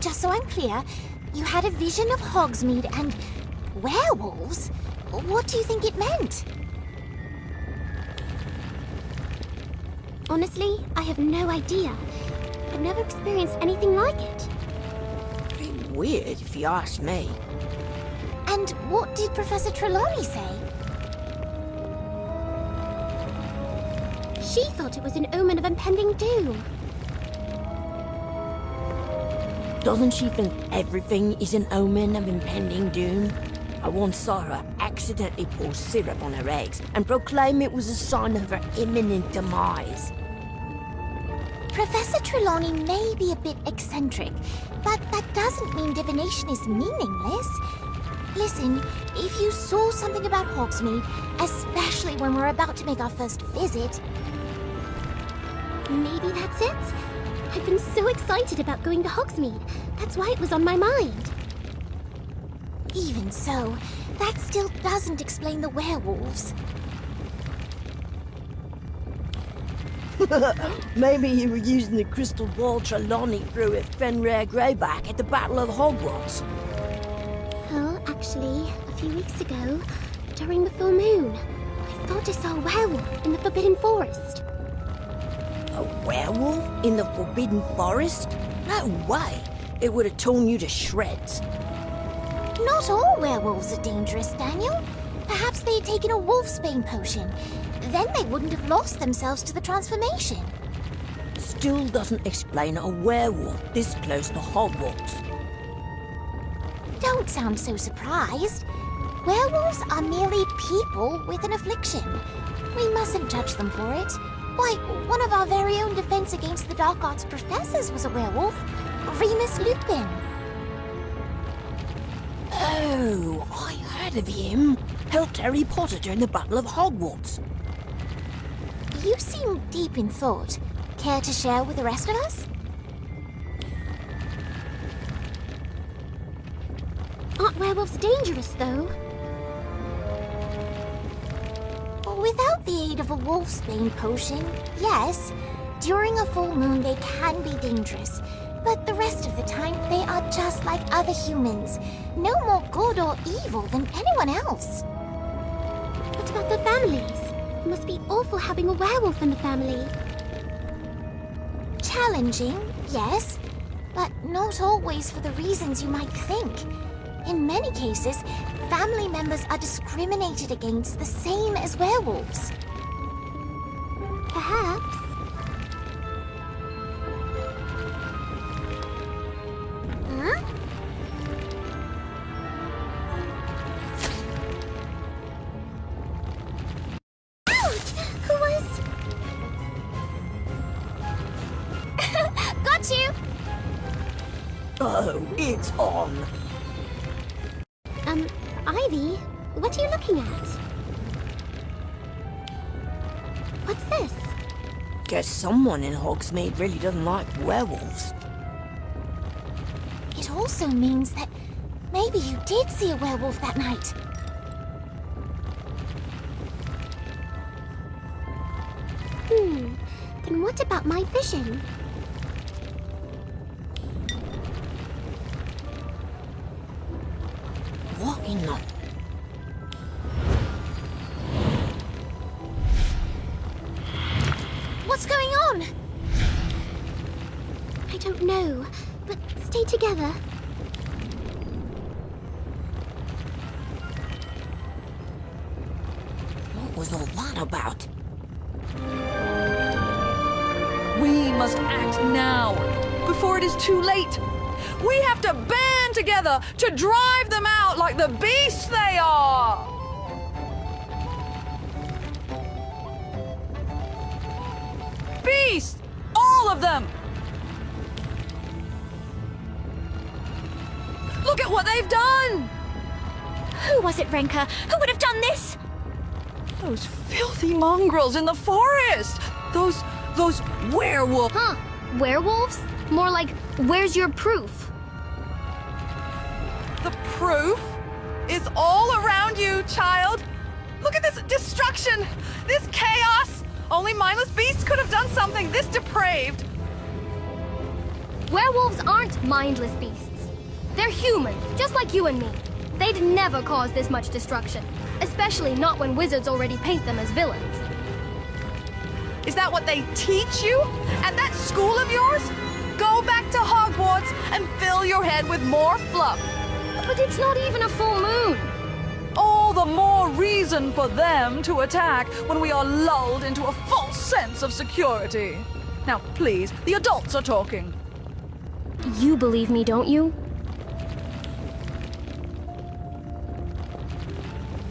just so I'm clear, you had a vision of Hogsmeade and werewolves? What do you think it meant? Honestly, I have no idea. I've never experienced anything like it. Pretty weird, if you ask me. And what did Professor Trelawney say? She thought it was an omen of impending doom. Doesn't she think everything is an omen of impending doom? I once saw her accidentally pour syrup on her eggs and proclaim it was a sign of her imminent demise. Professor Trelawney may be a bit eccentric, but that doesn't mean divination is meaningless. Listen, if you saw something about Hogsmeade, especially when we're about to make our first visit... Maybe that's it? I've been so excited about going to Hogsmeade. That's why it was on my mind. Even so, that still doesn't explain the werewolves. Maybe you were using the crystal ball Trelawney threw at Fenrir Greyback at the Battle of Hogwarts. Well, actually, a few weeks ago, during the full moon, I thought I saw a werewolf in the Forbidden Forest. A werewolf in the Forbidden Forest? No way! It would have torn you to shreds. Not all werewolves are dangerous, Daniel. Perhaps they had taken a wolfsbane potion. Then they wouldn't have lost themselves to the transformation. Still doesn't explain a werewolf this close to Hogwarts. Don't sound so surprised. Werewolves are merely people with an affliction. We mustn't judge them for it. Why, one of our very own Defense Against the Dark Arts professors was a werewolf. Remus Lupin. Oh, I heard of him. Helped Harry Potter during the Battle of Hogwarts. You seem deep in thought. Care to share with the rest of us? Aren't werewolves dangerous, though? Without the aid of a wolfsbane potion, yes. During a full moon, they can be dangerous. But the rest of the time, they are just like other humans. No more good or evil than anyone else. What about the families? It must be awful having a werewolf in the family. Challenging, yes. But not always for the reasons you might think. In many cases, family members are discriminated against the same as werewolves. Perhaps. Huh? Ouch! Who was... Got you! Oh, it's on. Ivy, what are you looking at? What's this? Guess someone in Hogsmeade really doesn't like werewolves. It also means that maybe you did see a werewolf that night. Then what about my vision? What in the... What's going on? I don't know, but stay together. What was all that about? We must act now, before it is too late. We have to band together to drive them out like the beasts they are! Beasts! All of them! Look at what they've done! Who was it, Renka? Who would have done this? Those filthy mongrels in the forest! Those werewolves! Huh? Werewolves? More like, where's your proof? The proof is all around you, child. Look at this destruction, this chaos. Only mindless beasts could have done something this depraved. Werewolves aren't mindless beasts. They're human, just like you and me. They'd never cause this much destruction, especially not when wizards already paint them as villains. Is that what they teach you at that school of yours? Go back to Hogwarts and fill your head with more fluff. But it's not even a full moon. All the more reason for them to attack when we are lulled into a false sense of security. Now, please, the adults are talking. You believe me, don't you?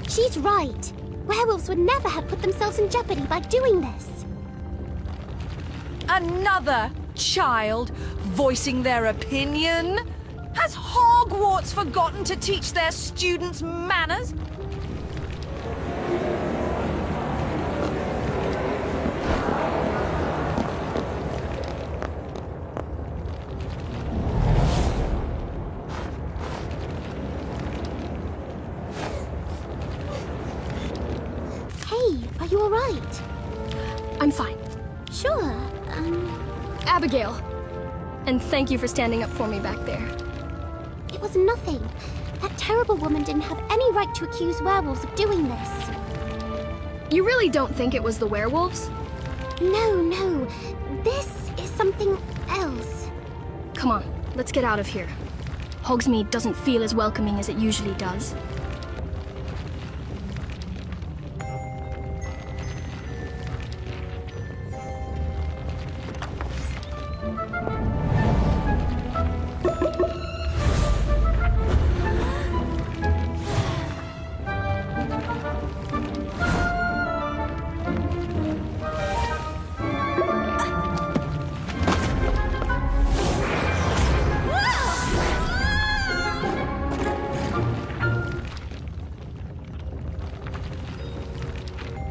She's right. Werewolves would never have put themselves in jeopardy by doing this. Another child voicing their opinion? Has Hogwarts forgotten to teach their students manners? Hey, are you all right? I'm fine. Sure, Abigail. And thank you for standing up for me back there. It was nothing. That terrible woman didn't have any right to accuse werewolves of doing this. You really don't think it was the werewolves? No. This is something else. Come on, let's get out of here. Hogsmeade doesn't feel as welcoming as it usually does.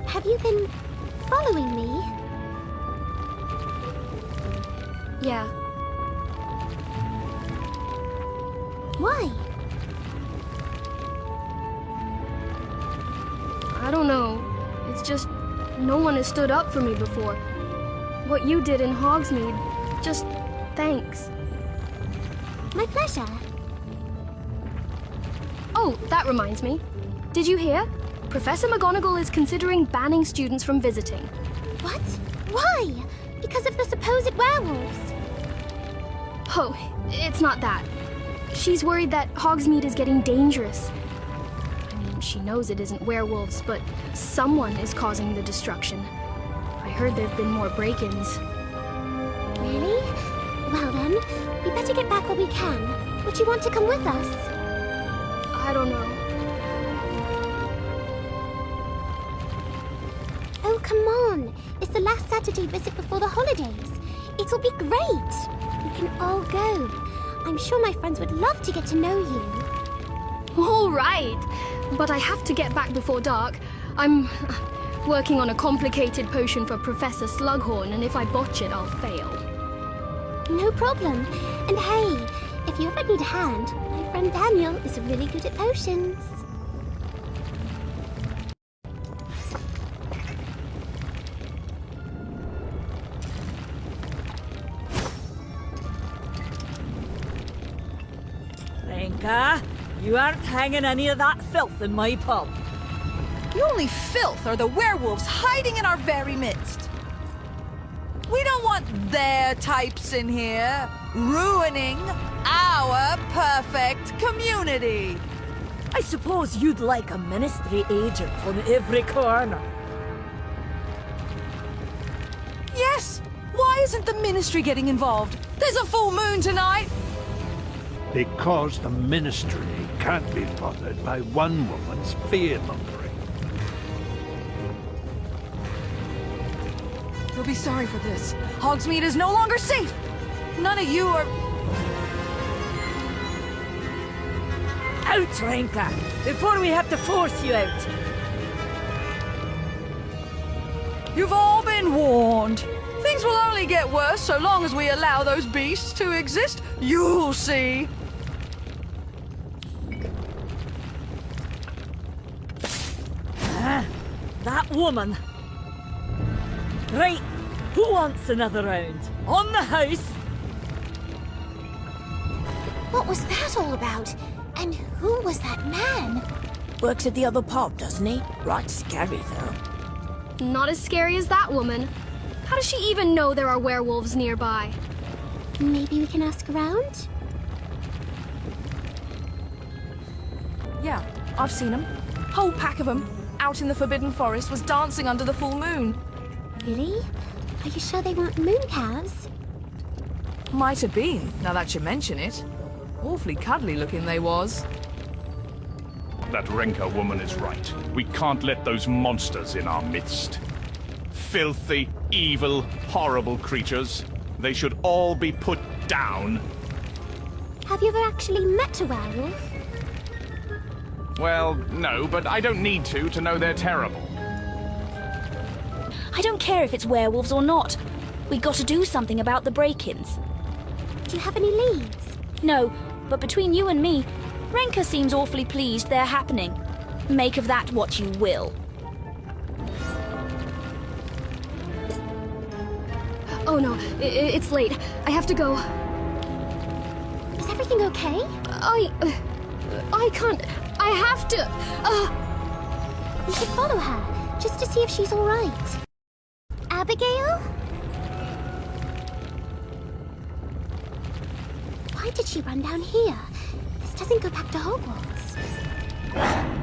Have you been following me? Yeah. Why? I don't know. It's just no one has stood up for me before. What you did in Hogsmeade, just thanks. My pleasure. Oh, that reminds me. Did you hear? Professor McGonagall is considering banning students from visiting. What? Why? Because of the supposed werewolves? Oh, it's not that. She's worried that Hogsmeade is getting dangerous. I mean, she knows it isn't werewolves, but someone is causing the destruction. I heard there have been more break-ins. Really? Well then, we better get back while we can. Would you want to come with us? I don't know. Oh, come on. It's the last Saturday visit before the holidays. It'll be great. We can all go. I'm sure my friends would love to get to know you. All right. But I have to get back before dark. I'm working on a complicated potion for Professor Slughorn, and if I botch it, I'll fail. No problem. And hey, if you ever need a hand, my friend Daniel is really good at potions. Renka, you aren't hanging any of that filth in my pub. The only filth are the werewolves hiding in our very midst. We don't want their types in here, ruining our perfect community. I suppose you'd like a ministry agent on every corner. Yes, why isn't the ministry getting involved? There's a full moon tonight. Because the ministry can't be bothered by one woman's fear-mongering. You'll be sorry for this. Hogsmeade is no longer safe. None of you are... Out, Renka, before we have to force you out. You've all been warned. Things will only get worse so long as we allow those beasts to exist. You'll see. That woman. Right, who wants another round? On the house. was that all about? And who was that man? Works at the other pub, doesn't he? Right scary, though. Not as scary as that woman. How does she even know there are werewolves nearby? Maybe we can ask around? Yeah, I've seen them. Whole pack of them. Out in the Forbidden Forest was dancing under the full moon. Really? Are you sure they weren't moon calves? Might have been, now that you mention it. Awfully cuddly looking they was. That Renka woman is right. We can't let those monsters in our midst. Filthy, evil, horrible creatures. They should all be put down. Have you ever actually met a werewolf? Well, no, but I don't need to know they're terrible. I don't care if it's werewolves or not. We got to do something about the break-ins. Do you have any leads? No, but between you and me, Renka seems awfully pleased they're happening. Make of that what you will. Oh no, it's late. I have to go. Is everything okay? I can't. I have to. We should follow her, just to see if she's alright. Abigail? Why did she run down here? This doesn't go back to Hogwarts. Aww.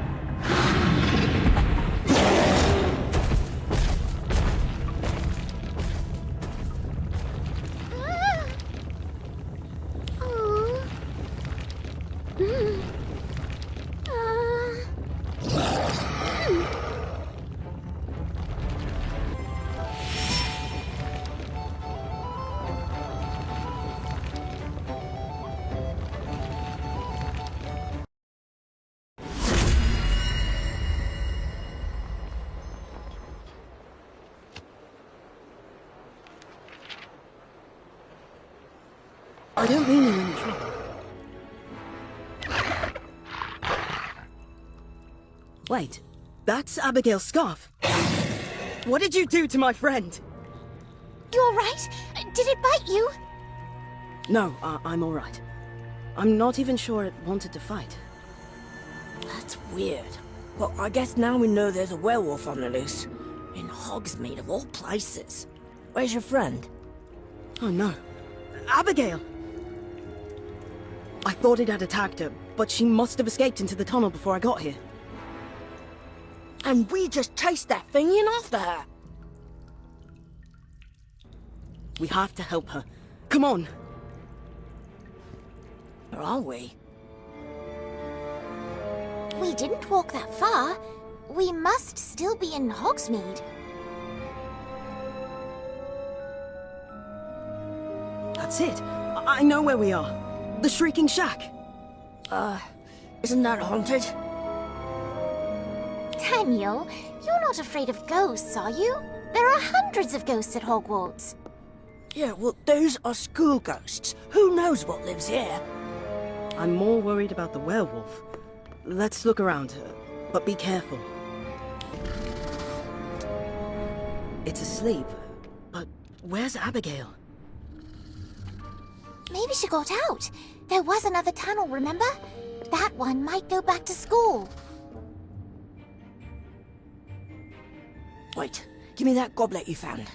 I don't mean you any trouble. Wait, that's Abigail's scarf. What did you do to my friend? You alright? Did it bite you? No, I'm alright. I'm not even sure it wanted to fight. That's weird. Well, I guess now we know there's a werewolf on the loose. In Hogsmeade, of all places. Where's your friend? Oh no. Abigail! I thought it had attacked her, but she must have escaped into the tunnel before I got here. And we just chased that thing in after her. We have to help her. Come on! Where are we? We didn't walk that far. We must still be in Hogsmeade. That's it. I know where we are. The Shrieking Shack. Isn't that haunted? Daniel, you're not afraid of ghosts, are you? There are hundreds of ghosts at Hogwarts. Yeah, well, those are school ghosts. Who knows what lives here? I'm more worried about the werewolf. Let's look around, but be careful. It's asleep, but where's Abigail? Maybe she got out. There was another tunnel, remember? That one might go back to school. Wait, give me that goblet you found.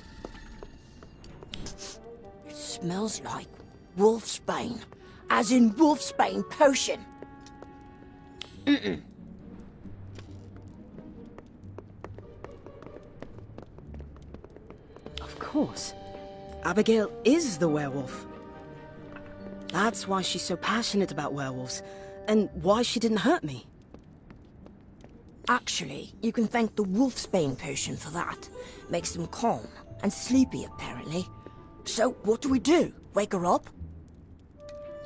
It smells like wolfsbane. As in wolfsbane potion. Of course. Abigail is the werewolf. That's why she's so passionate about werewolves, and why she didn't hurt me. Actually, you can thank the wolfsbane potion for that. Makes them calm and sleepy, apparently. So, what do? Wake her up?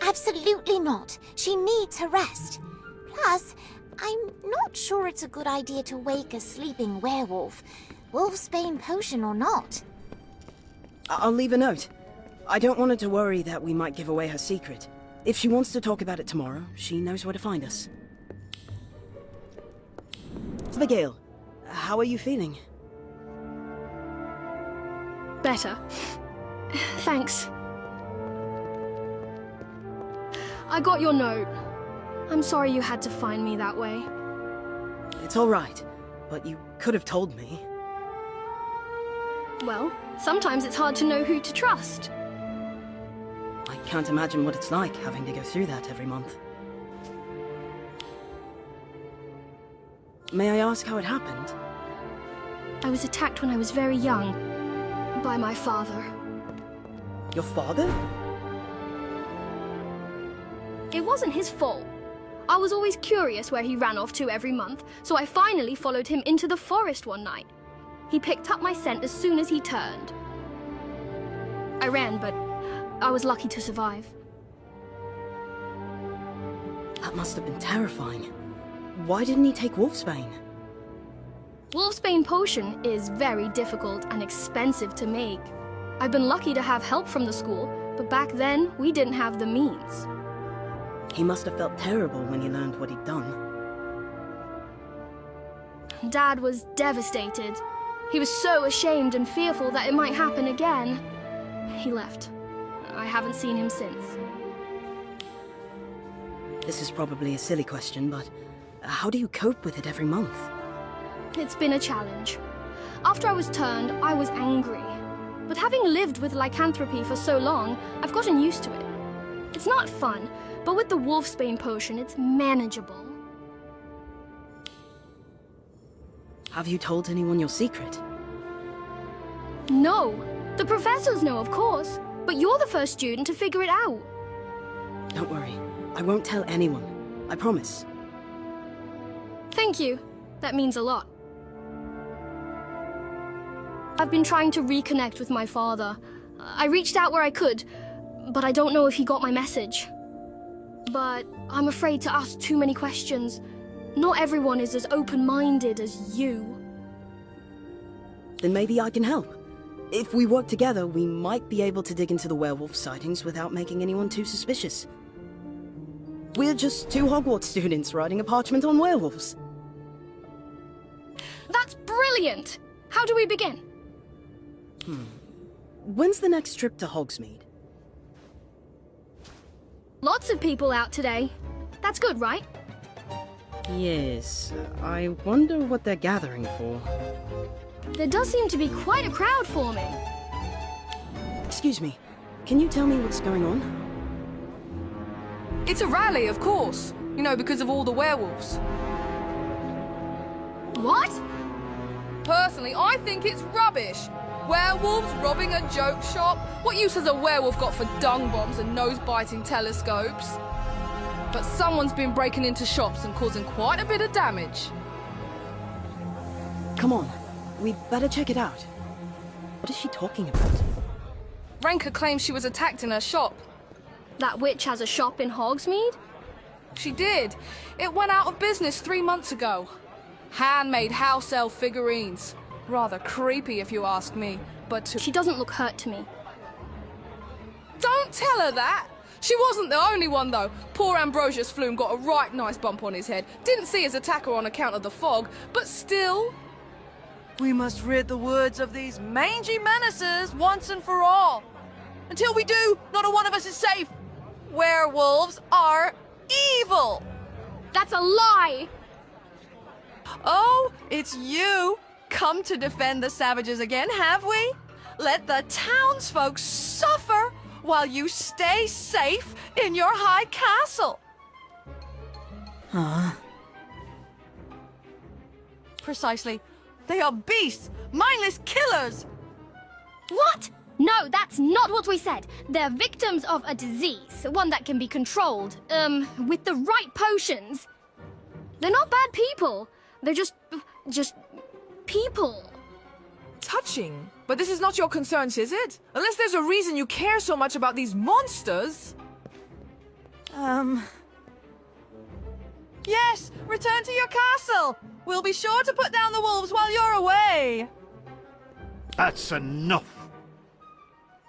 Absolutely not. She needs her rest. Plus, I'm not sure it's a good idea to wake a sleeping werewolf. Wolfsbane potion or not. I'll leave a note. I don't want her to worry that we might give away her secret. If she wants to talk about it tomorrow, she knows where to find us. Abigail, how are you feeling? Better. Thanks. I got your note. I'm sorry you had to find me that way. It's all right, but you could have told me. Well, sometimes it's hard to know who to trust. I can't imagine what it's like having to go through that every month. May I ask how it happened? I was attacked when I was very young by my father. Your father? It wasn't his fault. I was always curious where he ran off to every month, so I finally followed him into the forest one night. He picked up my scent as soon as he turned. I ran, but I was lucky to survive. That must have been terrifying. Why didn't he take Wolfsbane? Wolfsbane potion is very difficult and expensive to make. I've been lucky to have help from the school, but back then we didn't have the means. He must have felt terrible when he learned what he'd done. Dad was devastated. He was so ashamed and fearful that it might happen again. He left. I haven't seen him since. This is probably a silly question, but how do you cope with it every month? It's been a challenge. After I was turned, I was angry. But having lived with lycanthropy for so long, I've gotten used to it. It's not fun, but with the Wolfsbane potion, it's manageable. Have you told anyone your secret? No. The professors know, of course. But you're the first student to figure it out. Don't worry. I won't tell anyone. I promise. Thank you. That means a lot. I've been trying to reconnect with my father. I reached out where I could, but I don't know if he got my message. But I'm afraid to ask too many questions. Not everyone is as open-minded as you. Then maybe I can help. If we work together, we might be able to dig into the werewolf sightings without making anyone too suspicious. We're just two Hogwarts students writing a parchment on werewolves. That's brilliant! How do we begin? When's the next trip to Hogsmeade? Lots of people out today. That's good, right? Yes, I wonder what they're gathering for. There does seem to be quite a crowd forming. Excuse me, can you tell me what's going on? It's a rally, of course. You know, because of all the werewolves. What? Personally, I think it's rubbish. Werewolves robbing a joke shop? What use has a werewolf got for dung bombs and nose-biting telescopes? But someone's been breaking into shops and causing quite a bit of damage. Come on, we'd better check it out. What is she talking about? Renka claims she was attacked in her shop. That witch has a shop in Hogsmeade? She did. It went out of business 3 months ago. Handmade house elf figurines. Rather creepy if you ask me, but She doesn't look hurt to me. Don't tell her that! She wasn't the only one, though. Poor Ambrosius Flume got a right nice bump on his head. Didn't see his attacker on account of the fog, but still... We must rid the woods of these mangy menaces once and for all. Until we do, not a one of us is safe. Werewolves are evil! That's a lie! Oh, it's you! Come to defend the savages again, have we? Let the townsfolk suffer while you stay safe in your high castle. Precisely. They are beasts, mindless killers. What? No, that's not what we said. They're victims of a disease, one that can be controlled, with the right potions. They're not bad people. They're just people. Touching. But this is not your concerns, is it? Unless there's a reason you care so much about these monsters. Yes, return to your castle. We'll be sure to put down the wolves while you're away. That's enough.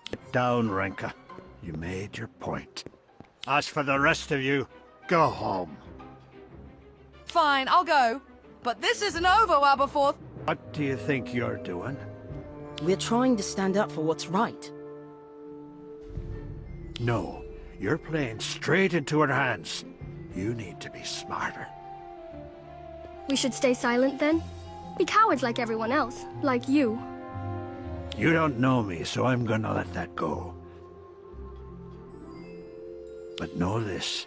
Sit down, Renka. You made your point. As for the rest of you, go home. Fine, I'll go. But this isn't over, Aberforth. What do you think you're doing? We're trying to stand up for what's right. No, You're playing straight into her hands. You need to be smarter. We should stay silent then? Be cowards like everyone else, like you. You don't know me, so I'm gonna let that go. But know this,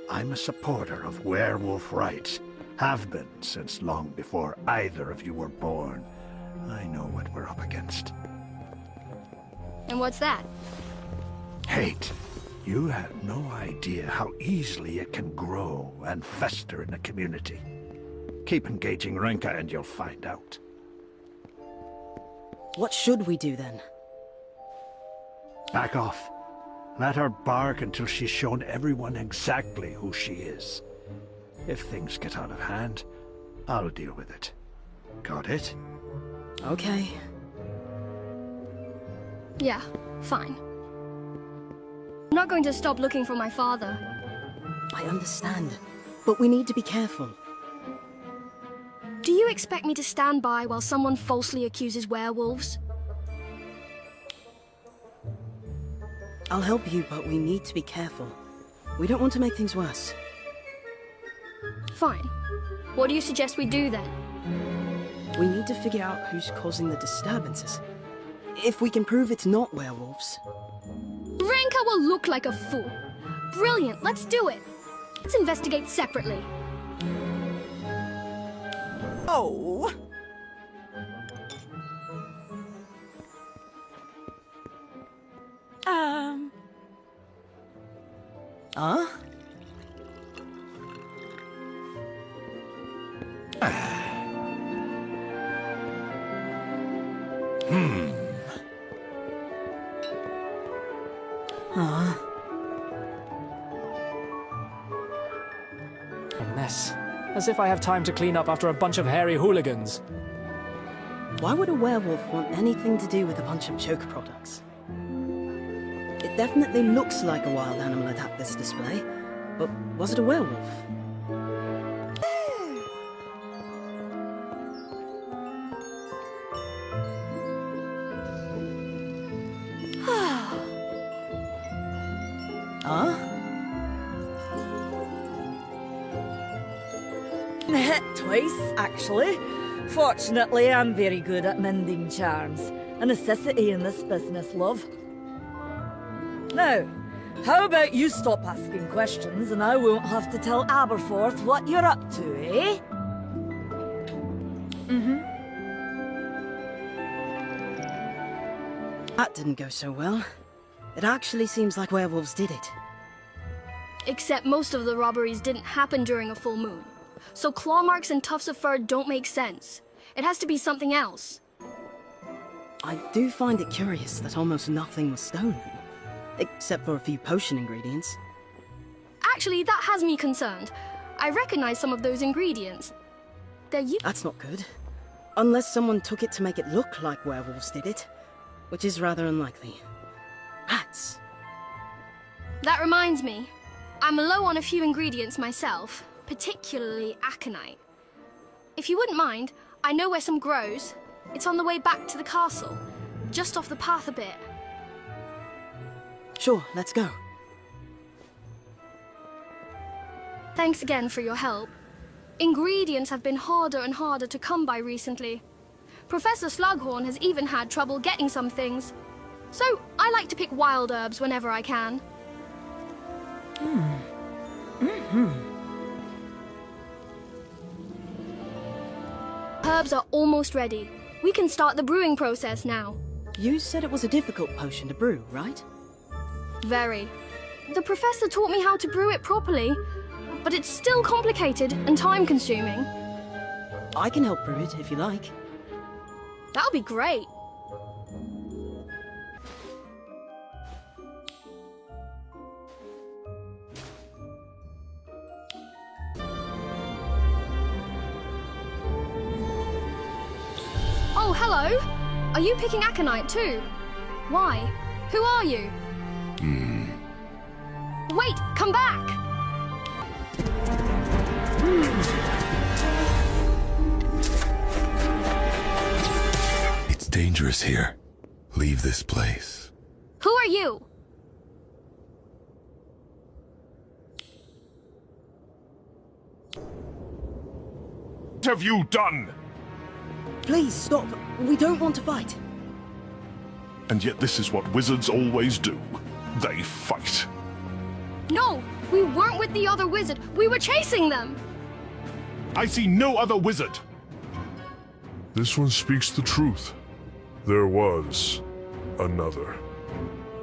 I'm a supporter of werewolf rights. Have been since long before either of you were born. I know what we're up against. And what's that? Hate. You have no idea how easily it can grow and fester in a community. Keep engaging Renka and you'll find out. What should we do then? Back off. Let her bark until she's shown everyone exactly who she is. If things get out of hand, I'll deal with it. Got it? Okay. Yeah, fine. I'm not going to stop looking for my father. I understand, but we need to be careful. Do you expect me to stand by while someone falsely accuses werewolves? I'll help you, but we need to be careful. We don't want to make things worse. Fine. What do you suggest we do then? We need to figure out who's causing the disturbances. If we can prove it's not werewolves. Renka will look like a fool. Brilliant, let's do it. Let's investigate separately. Oh. Huh? A mess. As if I have time to clean up after a bunch of hairy hooligans. Why would a werewolf want anything to do with a bunch of choke products? It definitely looks like a wild animal attacked this display, but was it a werewolf? Huh? Twice, actually. Fortunately, I'm very good at mending charms. A necessity in this business, love. Now, how about you stop asking questions and I won't have to tell Aberforth what you're up to, eh? That didn't go so well. It actually seems like werewolves did it. Except most of the robberies didn't happen during a full moon. So claw marks and tufts of fur don't make sense. It has to be something else. I do find it curious that almost nothing was stolen. Except for a few potion ingredients. Actually, that has me concerned. I recognize some of those ingredients. They're That's not good. Unless someone took it to make it look like werewolves did it. Which is rather unlikely. Rats. That reminds me. I'm low on a few ingredients myself, particularly aconite. If you wouldn't mind, I know where some grows. It's on the way back to the castle, just off the path a bit. Sure, let's go. Thanks again for your help. Ingredients have been harder and harder to come by recently. Professor Slughorn has even had trouble getting some things. So I like to pick wild herbs whenever I can. Herbs are almost ready. We can start the brewing process now. You said it was a difficult potion to brew, right? Very. The professor taught me how to brew it properly, but it's still complicated and time-consuming. I can help brew it if you like. That'll be great. Oh, hello. Are you picking aconite too? Why? Who are you? Wait, come back! It's dangerous here. Leave this place. Who are you? What have you done? Please stop. We don't want to fight. And yet this is what wizards always do. They fight. No, we weren't with the other wizard. We were chasing them. I see no other wizard. This one speaks the truth. There was another.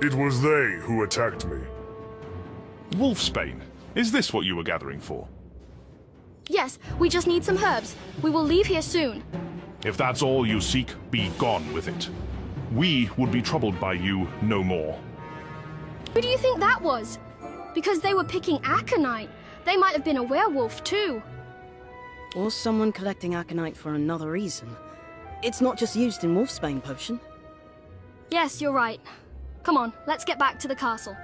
It was they who attacked me. Wolfsbane, is this what you were gathering for? Yes, we just need some herbs. We will leave here soon. If that's all you seek, be gone with it. We would be troubled by you no more. Who do you think that was? Because they were picking aconite. They might have been a werewolf too. Or someone collecting aconite for another reason. It's not just used in Wolfsbane potion. Yes, you're right. Come on, let's get back to the castle.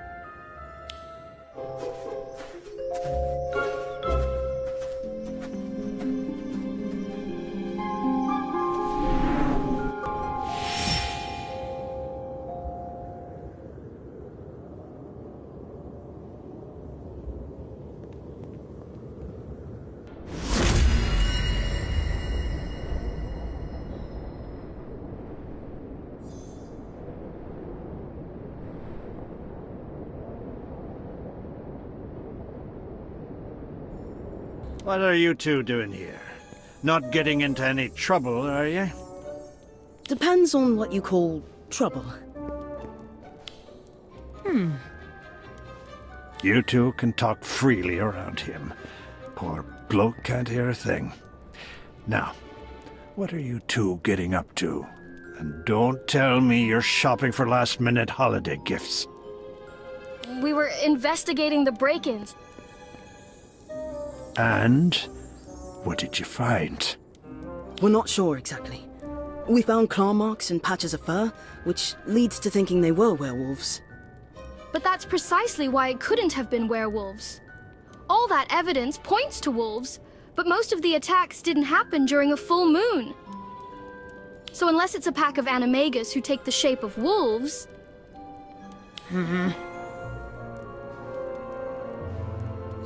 What are you two doing here? Not getting into any trouble, are you? Depends on what you call trouble. You two can talk freely around him. Poor bloke can't hear a thing. Now, what are you two getting up to? And don't tell me you're shopping for last-minute holiday gifts. We were investigating the break-ins. And what did you find? We're not sure exactly. We found claw marks and patches of fur, which leads to thinking they were werewolves. But that's precisely why it couldn't have been werewolves. All that evidence points to wolves, but most of the attacks didn't happen during a full moon. So unless it's a pack of animagus who take the shape of wolves...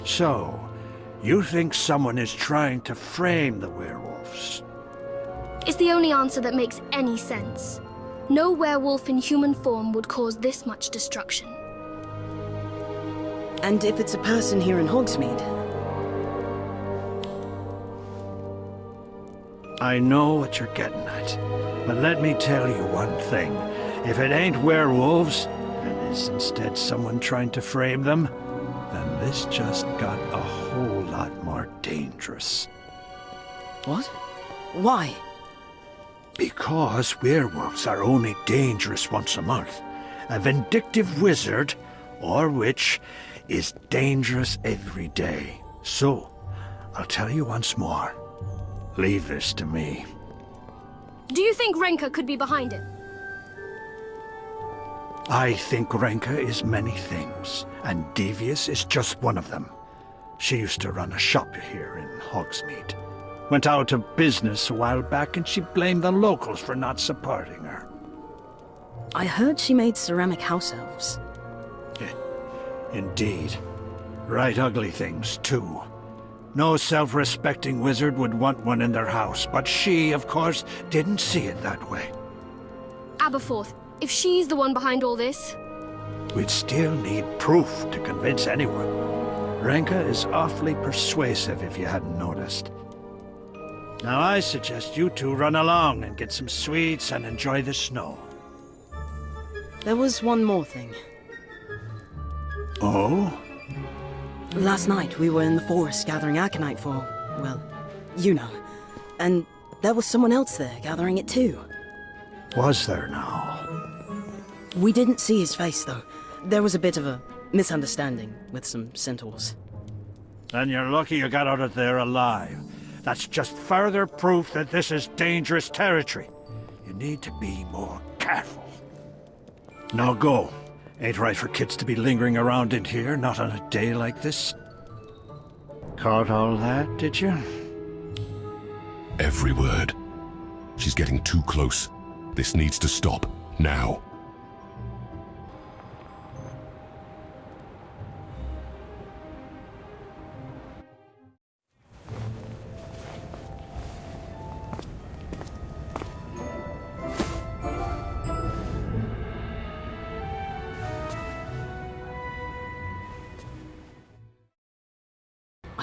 So, you think someone is trying to frame the werewolves? It's the only answer that makes any sense. No werewolf in human form would cause this much destruction. And if it's a person here in Hogsmeade? I know what you're getting at, but let me tell you one thing. If it ain't werewolves, and is instead someone trying to frame them, then this just got a whole lot more dangerous. What? Why? Because werewolves are only dangerous once a month. A vindictive wizard, or witch, is dangerous every day. So, I'll tell you once more. Leave this to me. Do you think Renka could be behind it? I think Renka is many things, and Devious is just one of them. She used to run a shop here in Hogsmeade. Went out of business a while back, and she blamed the locals for not supporting her. I heard she made ceramic house elves. Indeed. Right ugly things, too. No self-respecting wizard would want one in their house, but she, of course, didn't see it that way. Aberforth, if she's the one behind all this... We'd still need proof to convince anyone. Renka is awfully persuasive, if you hadn't noticed. Now I suggest you two run along and get some sweets and enjoy the snow. There was one more thing. Oh? Last night we were in the forest gathering aconite for, well, you know. And there was someone else there gathering it too. Was there now? We didn't see his face though. There was a bit of a misunderstanding with some centaurs. Then you're lucky you got out of there alive. That's just further proof that this is dangerous territory. You need to be more careful. Now go. Ain't right for kids to be lingering around in here, not on a day like this. Caught all that, did you? Every word. She's getting too close. This needs to stop, now.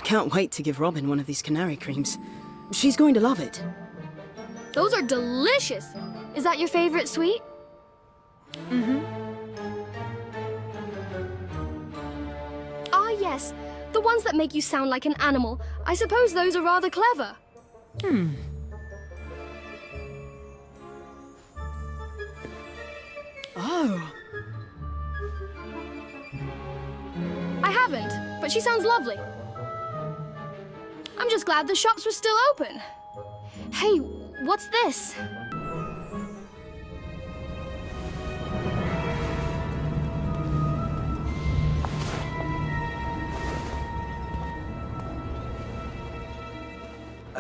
can't wait to give Robin one of these canary creams. She's going to love it. Those are delicious. Is that your favorite sweet? Mm-hmm. Ah, yes. The ones that make you sound like an animal. I suppose those are rather clever. Oh. I haven't, but she sounds lovely. I'm just glad the shops were still open. Hey, what's this?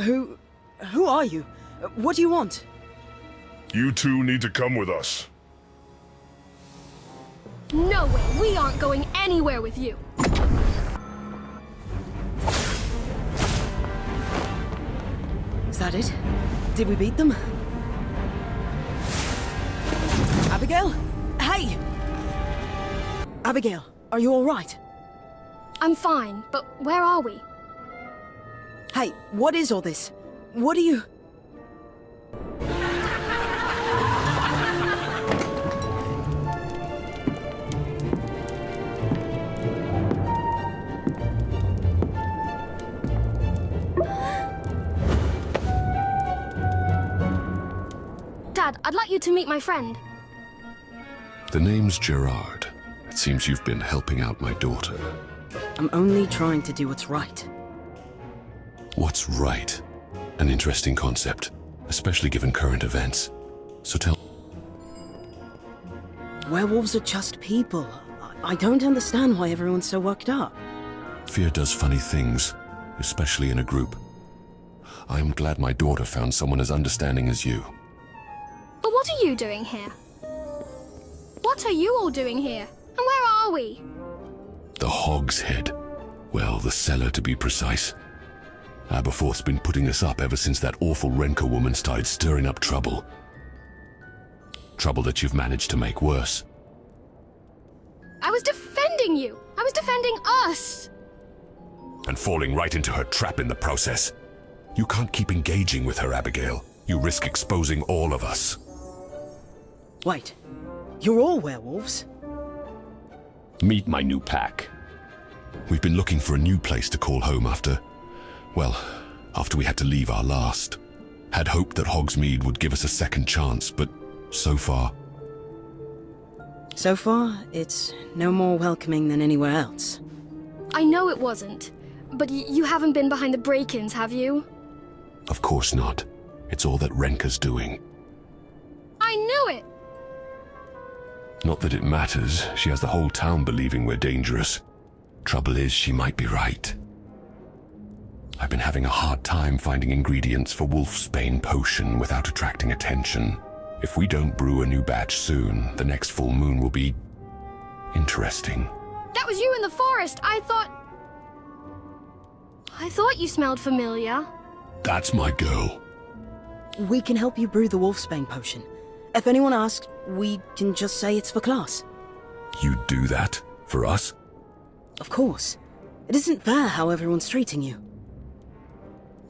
Who are you? What do you want? You two need to come with us. No way, we aren't going anywhere with you. Is that it? Did we beat them? Abigail? Hey! Abigail, are you all right? I'm fine, but where are we? Hey, what is all this? What are you... Dad, I'd like you to meet my friend. The name's Gerard. It seems you've been helping out my daughter. I'm only trying to do what's right. What's right? An interesting concept, especially given current events. So tell... Werewolves are just people. I don't understand why everyone's so worked up. Fear does funny things, especially in a group. I am glad my daughter found someone as understanding as you. But what are you doing here? What are you all doing here? And where are we? The Hog's Head. Well, the cellar to be precise. Aberforth's been putting us up ever since that awful Renka woman started stirring up trouble. Trouble that you've managed to make worse. I was defending you! I was defending us! And falling right into her trap in the process. You can't keep engaging with her, Abigail. You risk exposing all of us. Wait, you're all werewolves? Meet my new pack. We've been looking for a new place to call home after... well, after we had to leave our last. Had hoped that Hogsmeade would give us a second chance, but so far... So far, it's no more welcoming than anywhere else. I know it wasn't, but you haven't been behind the break-ins, have you? Of course not. It's all that Renka's doing. I knew it! Not that it matters. She has the whole town believing we're dangerous. Trouble is, she might be right. I've been having a hard time finding ingredients for Wolfsbane potion without attracting attention. If we don't brew a new batch soon, the next full moon will be... interesting. That was you in the forest! I thought you smelled familiar. That's my girl. We can help you brew the Wolfsbane potion. If anyone asks, we can just say it's for class. You'd do that? For us? Of course. It isn't fair how everyone's treating you.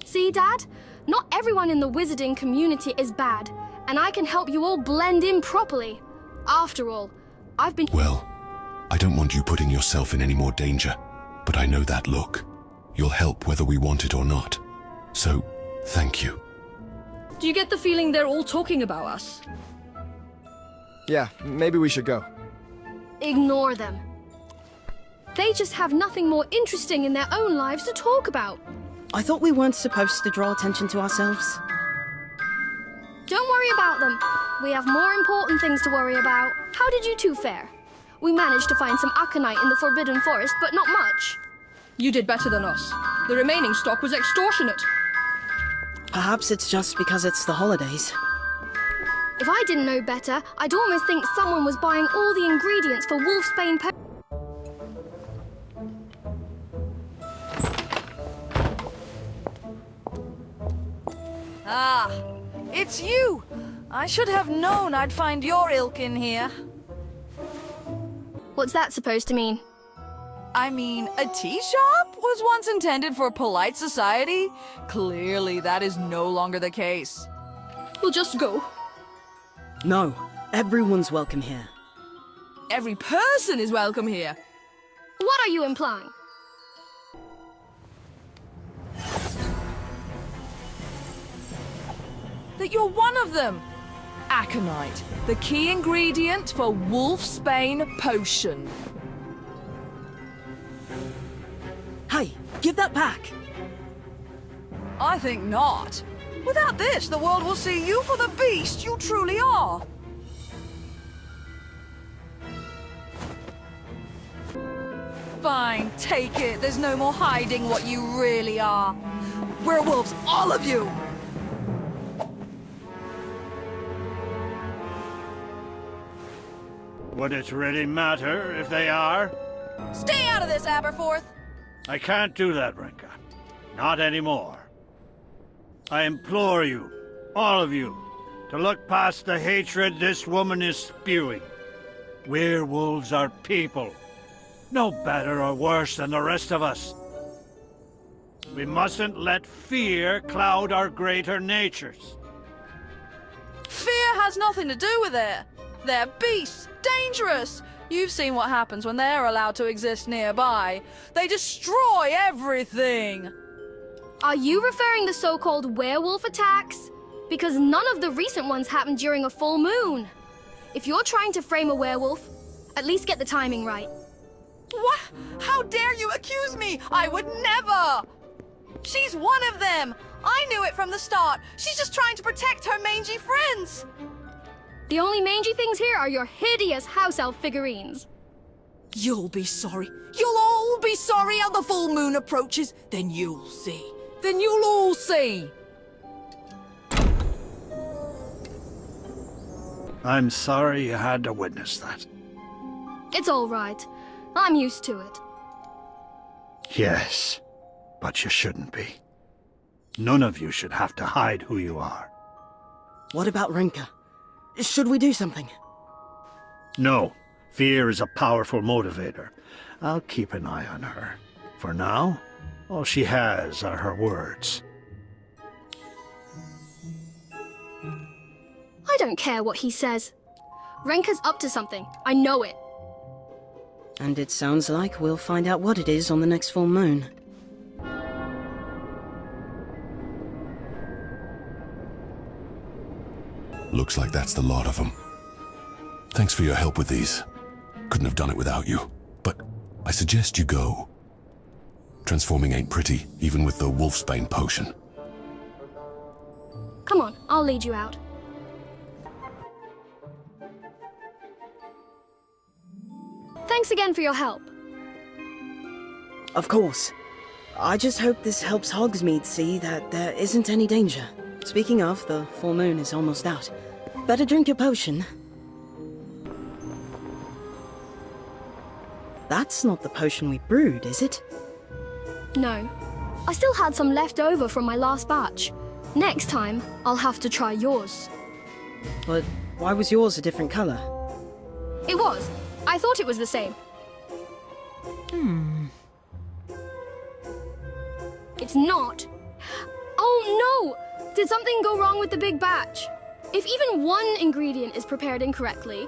See, Dad? Not everyone in the wizarding community is bad, and I can help you all blend in properly. After all, I've been... Well, I don't want you putting yourself in any more danger, but I know that look. You'll help whether we want it or not. So, thank you. Do you get the feeling they're all talking about us? Yeah, maybe we should go. Ignore them. They just have nothing more interesting in their own lives to talk about. I thought we weren't supposed to draw attention to ourselves. Don't worry about them. We have more important things to worry about. How did you two fare? We managed to find some aconite in the Forbidden Forest, but not much. You did better than us. The remaining stock was extortionate. Perhaps it's just because it's the holidays. If I didn't know better, I'd almost think someone was buying all the ingredients for Wolfsbane potion. Ah, it's you! I should have known I'd find your ilk in here. What's that supposed to mean? I mean, a tea shop? was once intended for polite society, clearly that is no longer the case. We'll just go. No, everyone's welcome here. Every person is welcome here. What are you implying? That you're one of them. Aconite, the key ingredient for Wolfsbane potion. Hey, give that back! I think not. Without this, the world will see you for the beast you truly are. Fine, take it. There's no more hiding what you really are. Werewolves, all of you! Would it really matter if they are? Stay out of this, Aberforth! I can't do that, Rinka. Not anymore. I implore you, all of you, to look past the hatred this woman is spewing. Werewolves are people. No better or worse than the rest of us. We mustn't let fear cloud our greater natures. Fear has nothing to do with it. They're beasts, dangerous. You've seen what happens when they're allowed to exist nearby. They destroy everything. Are you referring to so-called werewolf attacks? Because none of the recent ones happened during a full moon. If you're trying to frame a werewolf, at least get the timing right. What? How dare you accuse me? I would never! She's one of them! I knew it from the start. She's just trying to protect her mangy friends. The only mangy things here are your hideous house elf figurines. You'll be sorry. You'll all be sorry how the full moon approaches. Then you'll see. Then you'll all see. I'm sorry you had to witness that. It's all right. I'm used to it. Yes, but you shouldn't be. None of you should have to hide who you are. What about Rinka? Should we do something? No. Fear is a powerful motivator. I'll keep an eye on her. For now, all she has are her words. I don't care what he says. Renka's up to something. I know it. And it sounds like we'll find out what it is on the next full moon. Looks like that's the lot of them. Thanks for your help with these. Couldn't have done it without you. But I suggest you go. Transforming ain't pretty, even with the Wolfsbane potion. Come on, I'll lead you out. Thanks again for your help. Of course. I just hope this helps Hogsmeade see that there isn't any danger. Speaking of, the full moon is almost out. Better drink your potion. That's not the potion we brewed, is it? No. I still had some left over from my last batch. Next time, I'll have to try yours. But why was yours a different color? It was. I thought it was the same. It's not. Oh no! Did something go wrong with the big batch? If even one ingredient is prepared incorrectly...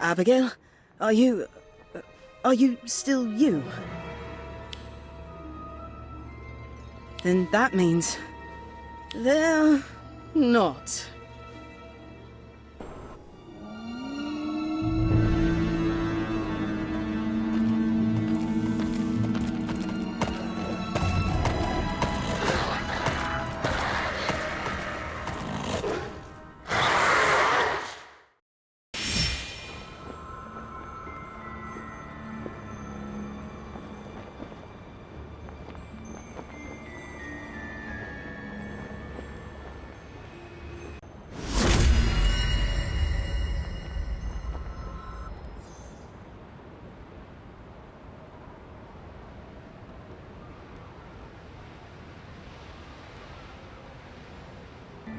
Abigail? Are you still you? Then that means... they're not.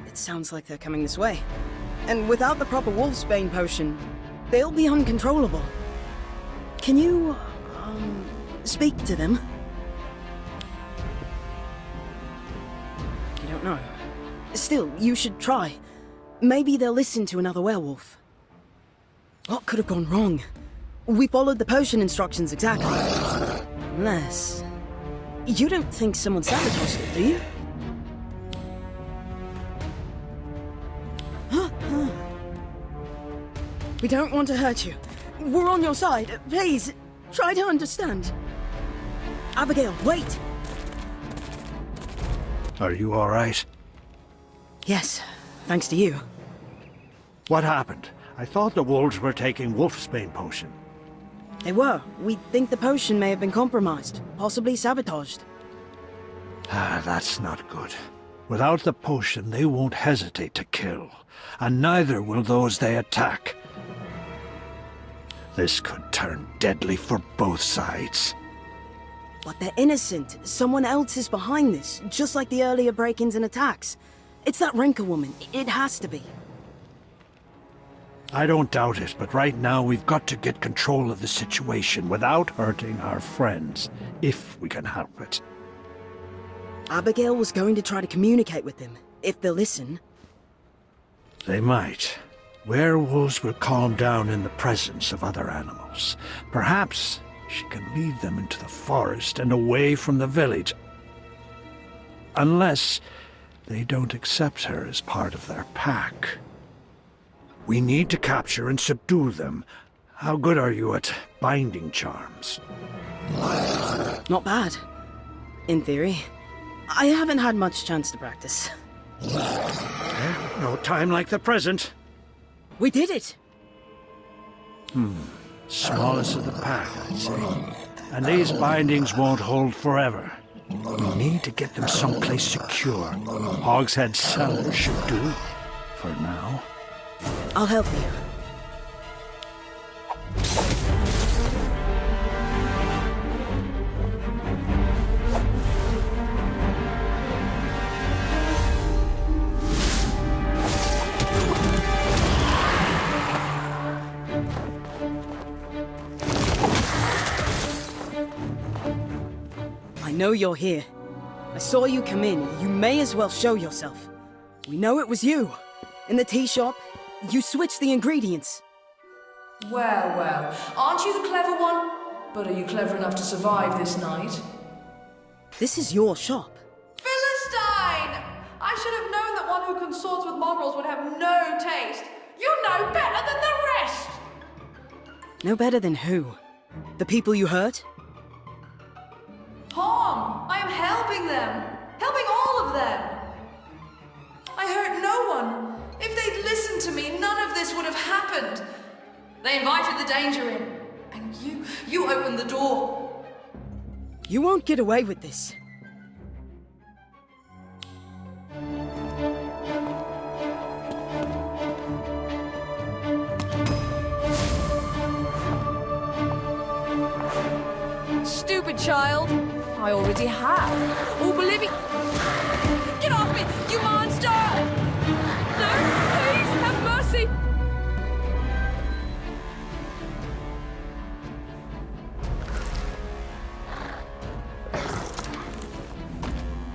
It sounds like they're coming this way. And without the proper wolfsbane potion, they'll be uncontrollable. Can you, speak to them? You don't know. Still, you should try. Maybe they'll listen to another werewolf. What could have gone wrong? We followed the potion instructions exactly. Unless... You don't think someone sabotaged it, do you? We don't want to hurt you. We're on your side. Please, try to understand. Abigail, wait! Are you all right? Yes, thanks to you. What happened? I thought the wolves were taking wolfsbane potion. They were. We think the potion may have been compromised, possibly sabotaged. Ah, that's not good. Without the potion, they won't hesitate to kill, and neither will those they attack. This could turn deadly for both sides. But they're innocent. Someone else is behind this, just like the earlier break-ins and attacks. It's that Renka woman. It has to be. I don't doubt it, but right now we've got to get control of the situation without hurting our friends, if we can help it. Abigail was going to try to communicate with them, if they'll listen. They might. Werewolves will calm down in the presence of other animals. Perhaps she can lead them into the forest and away from the village. Unless they don't accept her as part of their pack. We need to capture and subdue them. How good are you at binding charms? Not bad. In theory. I haven't had much chance to practice. No time like the present. We did it! Smallest of the pack, I'd say. And these bindings won't hold forever. We need to get them someplace secure. Hogshead Cellar should do, for now. I'll help you. I know you're here. I saw you come in. You may as well show yourself. We know it was you. In the tea shop, you switched the ingredients. Well, well, aren't you the clever one? But are you clever enough to survive this night? This is your shop. Philistine! I should have known that one who consorts with mongrels would have no taste. You know better than the rest! No better than who? The people you hurt? Tom, I am helping them. Helping all of them. I hurt no one. If they'd listened to me, none of this would have happened. They invited the danger in. And you opened the door. You won't get away with this. Stupid child. I already have. Oh, believe me. Get off me, you monster! No, please, have mercy.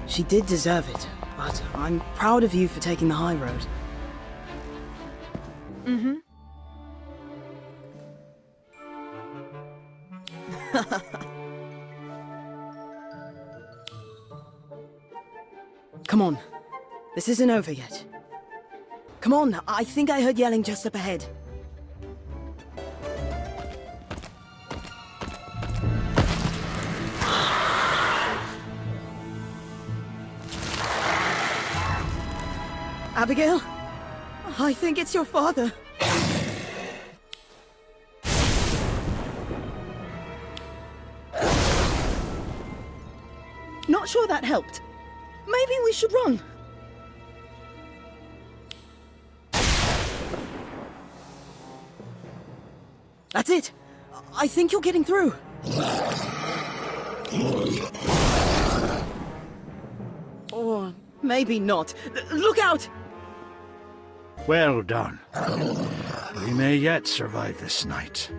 She did deserve it, but I'm proud of you for taking the high road. Mm-hmm. Come on. This isn't over yet. Come on, I think I heard yelling just up ahead. Abigail? I think it's your father. Not sure that helped. Maybe we should run. That's it. I think you're getting through. Or maybe not. Look out! Well done. We may yet survive this night.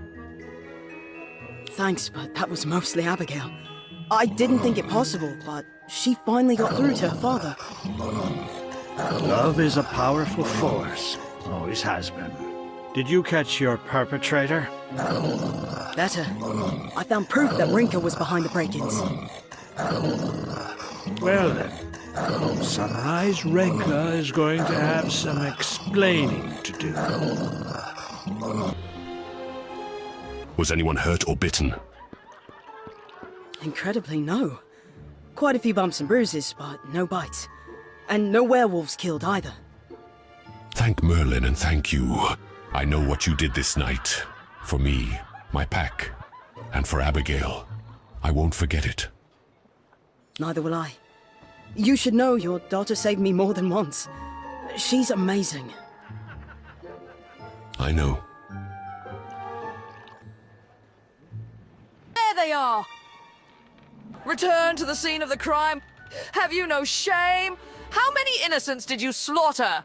Thanks, but that was mostly Abigail. I didn't think it possible, but she finally got through to her father. Love is a powerful force. Always has been. Did you catch your perpetrator? Better. I found proof that Rinka was behind the break-ins. Well then, Sunrise Renka is going to have some explaining to do. Was anyone hurt or bitten? Incredibly, no. Quite a few bumps and bruises, but no bites. And no werewolves killed either. Thank Merlin and thank you. I know what you did this night. For me, my pack, and for Abigail. I won't forget it. Neither will I. You should know your daughter saved me more than once. She's amazing. I know. There they are! Return to the scene of the crime. Have you no shame? How many innocents did you slaughter?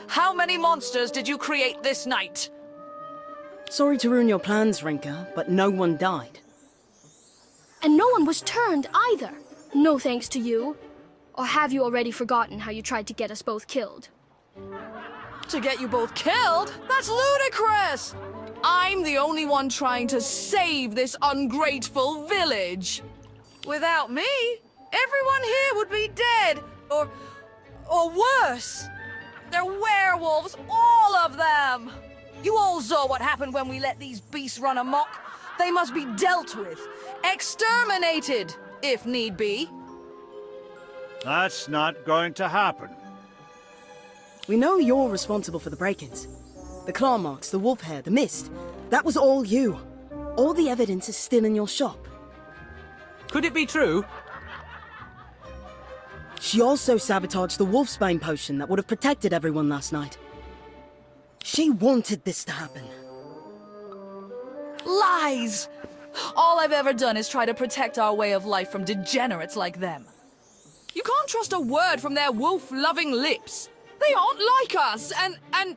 How many monsters did you create this night? Sorry to ruin your plans, Rinka, but no one died. And no one was turned either. No thanks to you. Or have you already forgotten how you tried to get us both killed? To get you both killed? That's ludicrous! I'm the only one trying to save this ungrateful village. Without me, everyone here would be dead. Or worse. They're werewolves, all of them! You all saw what happened when we let these beasts run amok. They must be dealt with. Exterminated, if need be. That's not going to happen. We know you're responsible for the break-ins. The claw marks, the wolf hair, the mist. That was all you. All the evidence is still in your shop. Could it be true? She also sabotaged the wolfsbane potion that would have protected everyone last night. She wanted this to happen. Lies! All I've ever done is try to protect our way of life from degenerates like them. You can't trust a word from their wolf-loving lips. They aren't like us, and...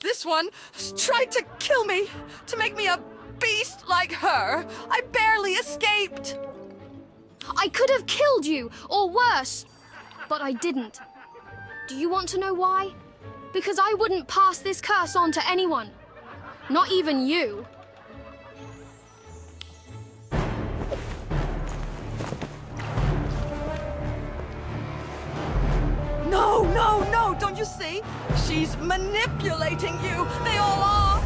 This one tried to kill me, to make me a beast like her. I barely escaped. I could have killed you, or worse, but I didn't. Do you want to know why? Because I wouldn't pass this curse on to anyone. Not even you. No, no, no, don't you see? She's manipulating you. They all are.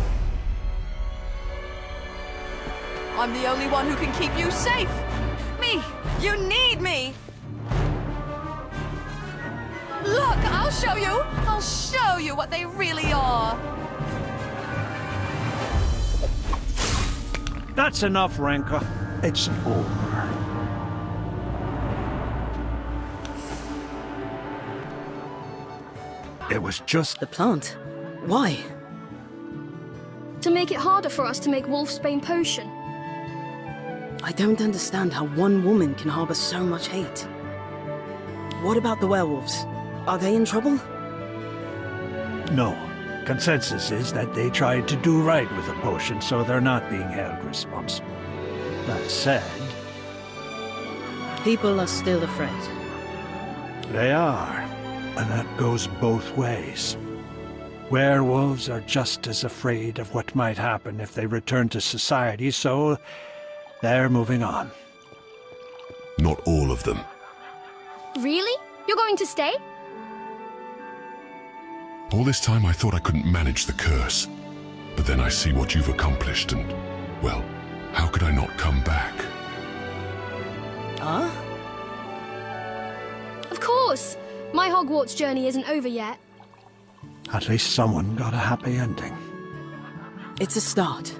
I'm the only one who can keep you safe. Me, you need me. Look, I'll show you. I'll show you what they really are. That's enough, Renka. It's over. It was just the plant. Why? To make it harder for us to make wolfsbane potion. I don't understand how one woman can harbor so much hate. What about the werewolves? Are they in trouble? no. Consensus is that they tried to do right with the potion, so they're not being held responsible. That said, people are still afraid. They are, and that goes both ways. Werewolves are just as afraid of what might happen if they return to society, so they're moving on. Not all of them. Really? You're going to stay? All this time I thought I couldn't manage the curse. But then I see what you've accomplished and, well, how could I not come back? Huh? Of course! My Hogwarts journey isn't over yet. At least someone got a happy ending. It's a start.